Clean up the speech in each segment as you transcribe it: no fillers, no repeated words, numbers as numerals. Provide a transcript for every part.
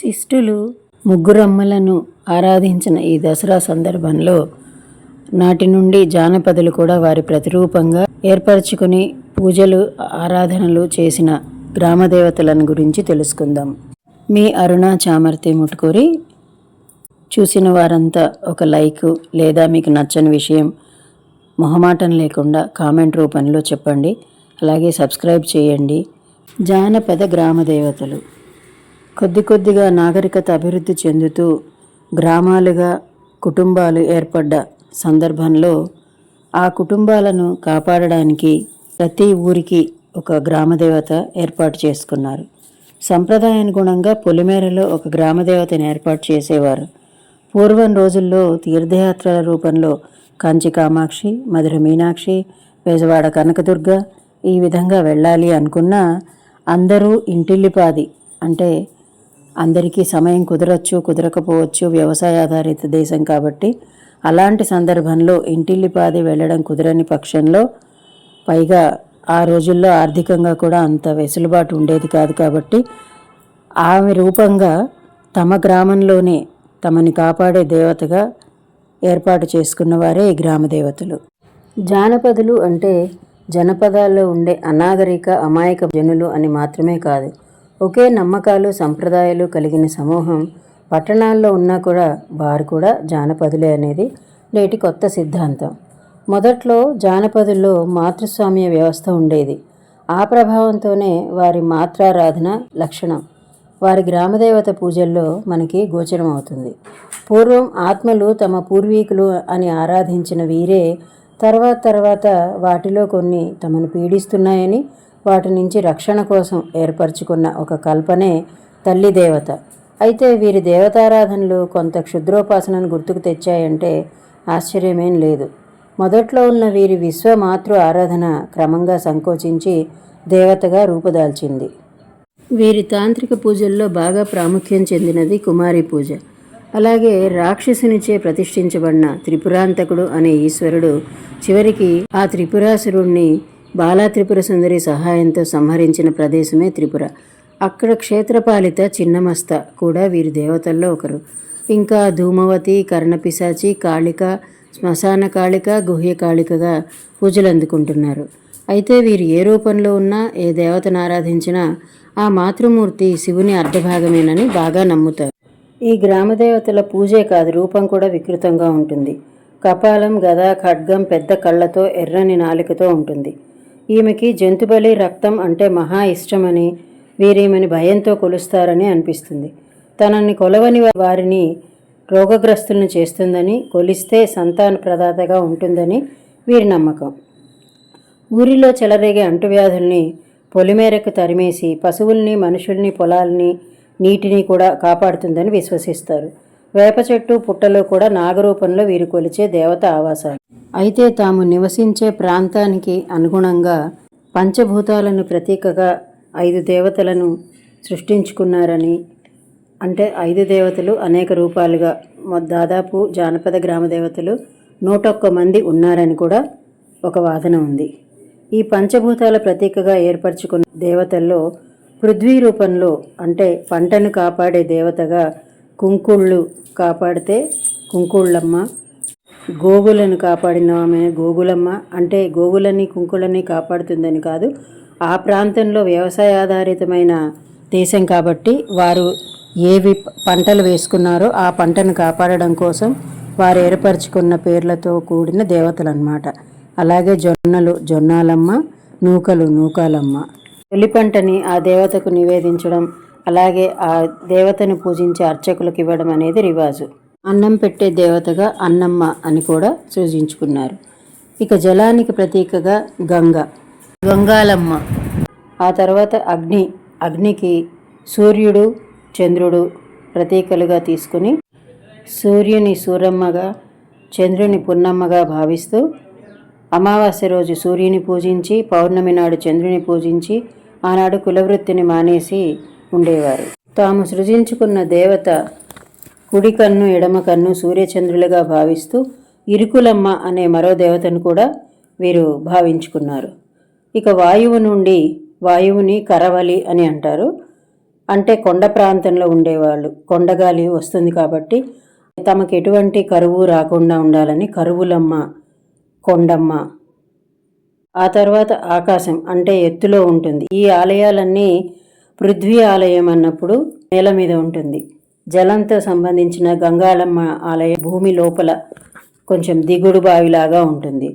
శిష్టులు ముగ్గురమ్మలను ఆరాధించిన ఈ దసరా సందర్భంలో నాటి నుండి జానపదులు కూడా వారి ప్రతిరూపంగా ఏర్పరచుకుని పూజలు ఆరాధనలు చేసిన గ్రామదేవతలను గురించి తెలుసుకుందాం. మీ అరుణ చామర్తి ముటుకూరి. చూసిన వారంతా ఒక లైక్ లేదా మీకు నచ్చని విషయం మొహమాటం లేకుండా కామెంట్ రూపంలో చెప్పండి. అలాగే సబ్స్క్రైబ్ చేయండి. జానపద గ్రామదేవతలు కొద్దిగా నాగరికత అభివృద్ధి చెందుతూ గ్రామాలుగా కుటుంబాలు ఏర్పడ్డ సందర్భంలో ఆ కుటుంబాలను కాపాడడానికి ప్రతి ఊరికి ఒక గ్రామదేవత ఏర్పాటు చేసుకున్నారు. సంప్రదాయానుగుణంగా పొలిమేరలో ఒక గ్రామదేవతను ఏర్పాటు చేసేవారు. పూర్వం రోజుల్లో తీర్థయాత్రల రూపంలో కంచి కామాక్షి, మధుర మీనాక్షి, బెజవాడ కనకదుర్గ ఈ విధంగా వెళ్ళాలి అనుకున్నా అందరూ ఇంటిల్లిపాది, అంటే అందరికీ సమయం కుదరచ్చు కుదరకపోవచ్చు, వ్యవసాయ ఆధారిత దేశం కాబట్టి అలాంటి సందర్భంలో ఇంటిల్లిపాది వెళ్ళడం కుదరని పక్షంలో, పైగా ఆ రోజుల్లో ఆర్థికంగా కూడా అంత వెసులుబాటు ఉండేది కాదు కాబట్టి ఆమె రూపంగా తమ గ్రామంలోనే తమని కాపాడే దేవతగా ఏర్పాటు చేసుకున్నవారే ఈ గ్రామదేవతలు. జానపదులు అంటే జనపదాల్లో ఉండే అనాగరిక అమాయక జనులు అని మాత్రమే కాదు, ఒకే నమ్మకాలు సంప్రదాయాలు కలిగిన సమూహం. పట్టణాల్లో ఉన్నా కూడా వారు కూడా జానపదులే అనేది నేటి కొత్త సిద్ధాంతం. మొదట్లో జానపదుల్లో మాతృస్వామ్య వ్యవస్థ ఉండేది. ఆ ప్రభావంతోనే వారి మాత్రారాధన లక్షణం వారి గ్రామదేవత పూజల్లో మనకి గోచరం అవుతుంది. పూర్వం ఆత్మలు తమ పూర్వీకులు అని ఆరాధించిన వీరే తర్వాత వాటిలో కొన్ని తమను పీడిస్తున్నాయని వాటి నుంచి రక్షణ కోసం ఏర్పరచుకున్న ఒక కల్పనే తల్లి దేవత. అయితే వీరి దేవతారాధనలు కొంత క్షుద్రోపాసనను గుర్తుకు తెచ్చాయంటే ఆశ్చర్యమేం లేదు. మొదట్లో ఉన్న వీరి విశ్వమాతృ ఆరాధన క్రమంగా సంకోచించి దేవతగా రూపుదాల్చింది. వీరి తాంత్రిక పూజల్లో బాగా ప్రాముఖ్యం చెందినది కుమారి పూజ. అలాగే రాక్షసునిచే ప్రతిష్ఠించబడిన త్రిపురాంతకుడు అనే ఈశ్వరుడు చివరికి ఆ త్రిపురాసురుణ్ణి బాలా త్రిపుర సుందరి సహాయంతో సంహరించిన ప్రదేశమే త్రిపుర. అక్కడ క్షేత్రపాలిత చిన్నమస్త కూడా వీరి దేవతల్లో ఒకరు. ఇంకా ధూమవతి, కర్ణపిశాచి, కాళిక, శ్మశాన కాళిక, గుహ్య కాళికగా పూజలు అందుకుంటున్నారు. అయితే వీరు ఏ రూపంలో ఉన్నా, ఏ దేవతను ఆరాధించినా ఆ మాతృమూర్తి శివుని అర్ధభాగమేనని బాగా నమ్ముతారు. ఈ గ్రామదేవతల పూజే కాదు, రూపం కూడా వికృతంగా ఉంటుంది. కపాలం, గద, ఖడ్గం, పెద్ద కళ్ళతో ఎర్రని నాలికతో ఉంటుంది. ఈమెకి జంతుబలి, రక్తం అంటే మహా ఇష్టమని, వీరేమని భయంతో కొలుస్తారని అనిపిస్తుంది. తనని కొలవని వారిని రోగగ్రస్తులను చేస్తుందని, కొలిస్తే సంతాన ప్రదాతగా ఉంటుందని వీరి నమ్మకం. ఊరిలో చెలరేగే అంటువ్యాధుల్ని పొలిమేరకు తరిమేసి పశువుల్ని, మనుషుల్ని, పొలాల్ని, నీటిని కూడా కాపాడుతుందని విశ్వసిస్తారు. వేప చెట్టు, పుట్టలో కూడా నాగరూపంలో వీరు కొలిచే దేవత ఆవాసాలు. అయితే తాము నివసించే ప్రాంతానికి అనుగుణంగా పంచభూతాలను ప్రతీకగా 5 దేవతలను సృష్టించుకున్నారని, అంటే 5 దేవతలు అనేక రూపాలుగా దాదాపు జానపద గ్రామ దేవతలు 101 మంది ఉన్నారని కూడా ఒక వాదన ఉంది. ఈ పంచభూతాల ప్రతీకగా ఏర్పరచుకున్న దేవతల్లో పృథ్వీ రూపంలో, అంటే పంటను కాపాడే దేవతగా కుంకుళ్ళు కాపాడితే కుంకుళ్ళమ్మ, గోగులను కాపాడిన ఆమె గోగులమ్మ. అంటే గోగులని కుంకుళ్ళని కాపాడుతుందని కాదు, ఆ ప్రాంతంలో వ్యవసాయ ఆధారితమైన దేశం కాబట్టి వారు ఏవి పంటలు వేసుకున్నారో ఆ పంటను కాపాడడం కోసం వారు ఏర్పరచుకున్న పేర్లతో కూడిన దేవతలన్నమాట. అలాగే జొన్నలు జొన్నాలమ్మ, నూకలు నూకాలమ్మ. తొలి పంటని ఆ దేవతకు నివేదించడం, అలాగే ఆ దేవతను పూజించే అర్చకులకు ఇవ్వడం అనేది రివాజు. అన్నం పెట్టే దేవతగా అన్నమ్మ అని కూడా సూచించుకున్నారు. ఇక జలానికి ప్రతీకగా గంగ, గంగాలమ్మ. ఆ తర్వాత అగ్నికి సూర్యుడు, చంద్రుడు ప్రతీకలుగా తీసుకుని సూర్యుని సూరమ్మగా, చంద్రుని పున్నమ్మగా భావిస్తూ అమావాస్య రోజు సూర్యుని పూజించి, పౌర్ణమి నాడు చంద్రుని పూజించి ఆనాడు కులవృత్తిని మానేసి ఉండేవారు. తాము సృజించుకున్న దేవత కుడి కన్ను, ఎడమ కన్ను సూర్యచంద్రులుగా భావిస్తూ ఇరుకులమ్మ అనే మరో దేవతను కూడా వీరు భావించుకున్నారు. ఇక వాయువు నుండి వాయువుని కరవలి అని అంటారు. అంటే కొండ ప్రాంతంలో ఉండేవాళ్ళు. కొండగాలి వస్తుంది కాబట్టి తమకు ఎటువంటి కరువు రాకుండా ఉండాలని కరువులమ్మ, కొండమ్మ. ఆ తర్వాత ఆకాశం అంటే ఎత్తులో ఉంటుంది. ఈ ఆలయాలన్నీ పృథ్వీ ఆలయం అన్నప్పుడు నేల మీద ఉంటుంది. జలంతో సంబంధించిన గంగాళమ్మ ఆలయం భూమి లోపల కొంచెం దిగుడు బావిలాగా ఉంటుంది.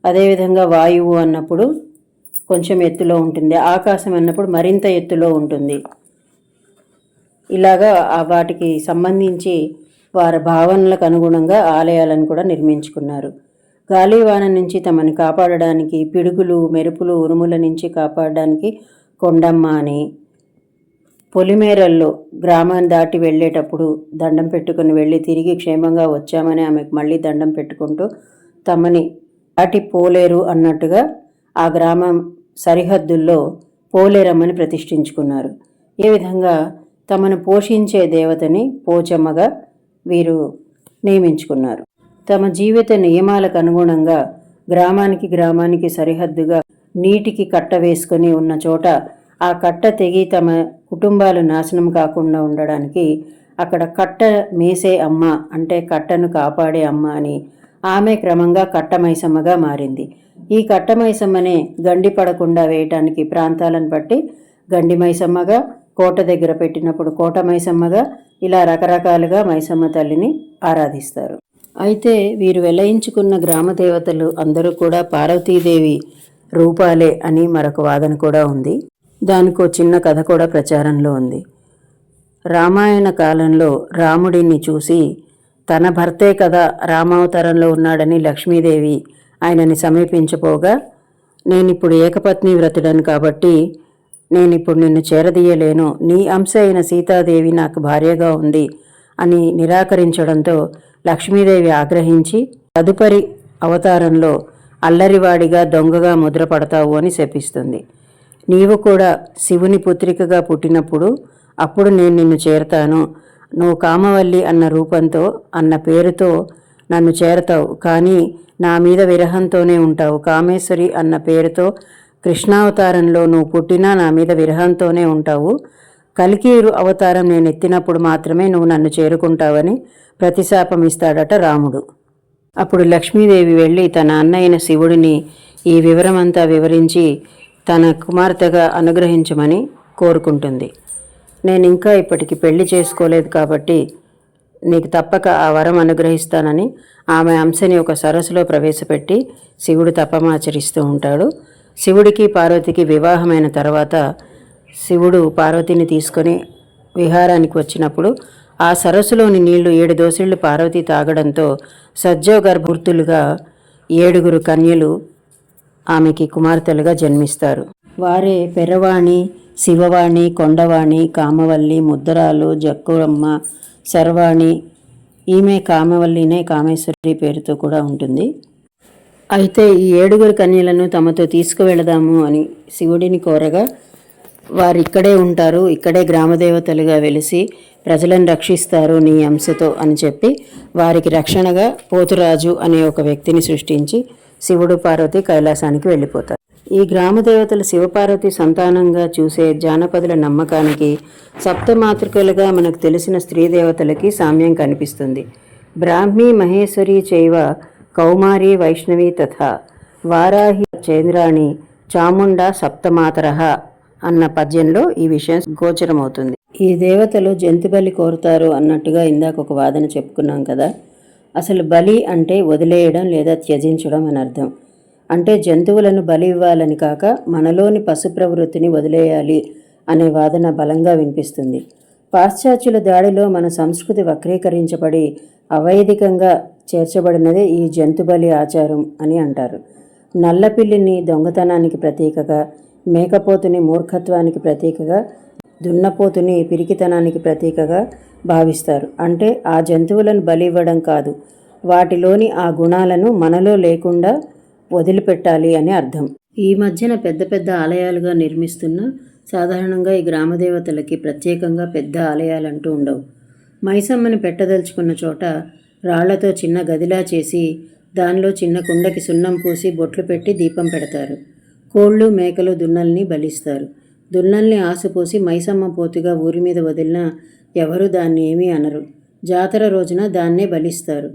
అదేవిధంగా వాయువు అన్నప్పుడు కొంచెం ఎత్తులో ఉంటుంది. ఆకాశం అన్నప్పుడు మరింత ఎత్తులో ఉంటుంది. ఇలాగా వాటికి సంబంధించి వారి భావనలకు అనుగుణంగా ఆలయాలను కూడా నిర్మించుకున్నారు. గాలివాన నుంచి తమని కాపాడడానికి, పిడుగులు మెరుపులు ఉరుముల నుంచి కాపాడడానికి కొండమ్మ అని, పొలిమేరల్లో గ్రామాన్ని దాటి వెళ్ళేటప్పుడు దండం పెట్టుకుని వెళ్ళి తిరిగి క్షేమంగా వచ్చామని ఆమెకు మళ్ళీ దండం పెట్టుకుంటూ తమని దాటి పోలేరు అన్నట్టుగా ఆ గ్రామం సరిహద్దుల్లో పోలేరమ్మని ప్రతిష్ఠించుకున్నారు. ఏ విధంగా తమను పోషించే దేవతని పోచమ్మగా వీరు నియమించుకున్నారు. తమ జీవిత నియమాలకు అనుగుణంగా గ్రామానికి సరిహద్దుగా నీటికి కట్ట వేసుకొని ఉన్న చోట ఆ కట్ట తెగి తమ కుటుంబాలు నాశనం కాకుండా ఉండడానికి అక్కడ కట్ట మేసే అమ్మ అంటే కట్టను కాపాడే అమ్మ అని ఆమె క్రమంగా కట్టమైసమ్మగా మారింది. ఈ కట్టమైసమ్మనే గండి పడకుండా వేయటానికి ప్రాంతాలను బట్టి గండి మైసమ్మగా, కోట దగ్గర పెట్టినప్పుడు కోట మైసమ్మగా, ఇలా రకరకాలుగా మైసమ్మ తల్లిని ఆరాధిస్తారు. అయితే వీరు వెలయించుకున్న గ్రామ దేవతలు అందరూ కూడా పార్వతీదేవి రూపాలే అని మరొక వాదన కూడా ఉంది. దానికో చిన్న కథ కూడా ప్రచారంలో ఉంది. రామాయణ కాలంలో రాముడిని చూసి తన భర్తే కదా రామావతారంలో ఉన్నాడని లక్ష్మీదేవి ఆయనని సమీపించపోగా, నేనిప్పుడు ఏకపత్ని వ్రతుడను కాబట్టి నేనిప్పుడు నిన్ను చేరదీయలేను, నీ అంశ అయిన సీతాదేవి నాకు భార్యగా ఉంది అని నిరాకరించడంతో లక్ష్మీదేవి ఆగ్రహించి తదుపరి అవతారంలో అల్లరివాడిగా దొంగగా ముద్రపడతావు అని శపిస్తుంది. నీవు కూడా శివుని పుత్రికగా పుట్టినప్పుడు అప్పుడు నేను నిన్ను చేరతాను, నువ్వు కామవల్లి అన్న రూపంతో అన్న పేరుతో నన్ను చేరతావు, కానీ నా మీద విరహంతోనే ఉంటావు. కామేశ్వరి అన్న పేరుతో కృష్ణావతారంలో నువ్వు పుట్టినా నా మీద విరహంతోనే ఉంటావు. కలికి అవతారం నేను ఎత్తినప్పుడు మాత్రమే నువ్వు నన్ను చేరుకుంటావని ప్రతిశాపం ఇస్తాడట రాముడు. అప్పుడు లక్ష్మీదేవి వెళ్ళి తన అన్నయ్యన శివుడిని ఈ వివరమంతా వివరించి తన కుమార్తెగా అనుగ్రహించమని కోరుకుంటుంది. నేను ఇంకా ఇప్పటికి పెళ్లి చేసుకోలేదు కాబట్టి నీకు తప్పక ఆ వరం అనుగ్రహిస్తానని ఆమె అంశని ఒక సరస్సులో ప్రవేశపెట్టి శివుడు తపమాచరిస్తూ ఉంటాడు. శివుడికి పార్వతికి వివాహమైన తర్వాత శివుడు పార్వతిని తీసుకొని విహారానికి వచ్చినప్పుడు ఆ సరస్సులోని నీళ్లు 7 దోసిళ్లు పార్వతి తాగడంతో సజ్జోగర్భూర్తులుగా 7 కన్యలు ఆమెకి కుమార్తెలుగా జన్మిస్తారు. వారే పెరవాణి, శివవాణి, కొండవాణి, కామవల్లి, ముద్దరాలు, జక్కురమ్మ, శర్వాణి. ఈమె కామవల్లినే కామేశ్వరి పేరుతో కూడా ఉంటుంది. అయితే ఈ 7 కన్యలను తమతో తీసుకువెళదాము అని శివుడిని కోరగా, వారు ఇక్కడే ఉంటారు, ఇక్కడే గ్రామదేవతలుగా వెలిసి ప్రజలను రక్షిస్తారు నీ అంశతో అని చెప్పి వారికి రక్షణగా పోతురాజు అనే ఒక వ్యక్తిని సృష్టించి శివుడు పార్వతి కైలాసానికి వెళ్ళిపోతారు. ఈ గ్రామదేవతలు శివపార్వతి సంతానంగా చూసే జానపదుల నమ్మకానికి సప్తమాతృకలుగా మనకు తెలిసిన స్త్రీ దేవతలకి సామ్యం కనిపిస్తుంది. బ్రాహ్మీ మహేశ్వరి చైవ కౌమారి వైష్ణవి తథా వారాహి చంద్రాణి చాముండా సప్తమాతరః అన్న పద్యంలో ఈ విషయం గోచరమవుతుంది. ఈ దేవతలు జంతుబలి కోరుతారు అన్నట్టుగా ఇందాక ఒక వాదన చెప్పుకున్నాం కదా. అసలు బలి అంటే వదిలేయడం లేదా త్యజించడం అని అర్థం. అంటే జంతువులను బలి ఇవ్వాలని కాక మనలోని పశు ప్రవృత్తిని వదిలేయాలి అనే వాదన బలంగా వినిపిస్తుంది. పాశ్చాత్యుల దాడిలో మన సంస్కృతి వక్రీకరించబడి అవైదికంగా చేర్చబడినదే ఈ జంతుబలి ఆచారం అని అంటారు. నల్లపిల్లిని దొంగతనానికి ప్రతీకగా, మేకపోతుని మూర్ఖత్వానికి ప్రతీకగా, దున్నపోతుని పిరికితనానికి ప్రతీకగా భావిస్తారు. అంటే ఆ జంతువులను బలి ఇవ్వడం కాదు, వాటిలోని ఆ గుణాలను మనలో లేకుండా వదిలిపెట్టాలి అని అర్థం. ఈ మధ్యన పెద్ద పెద్ద ఆలయాలుగా నిర్మిస్తున్న సాధారణంగా ఈ గ్రామదేవతలకి ప్రత్యేకంగా పెద్ద ఆలయాలంటూ ఉండవు. మైసమ్మని పెట్టదలుచుకున్న చోట రాళ్లతో చిన్న గదిలా చేసి దానిలో చిన్న కుండకి సున్నం పూసి బొట్లు పెట్టి దీపం పెడతారు. కోళ్ళు, మేకలు, దున్నల్ని బలిస్తారు. దున్నల్ని ఆశపోసి మైసమ్మ పోతుగా ఊరి మీద వదిలినా ఎవరూ దాన్ని ఏమీ అనరు. జాతర రోజున దాన్నే బలిస్తారు.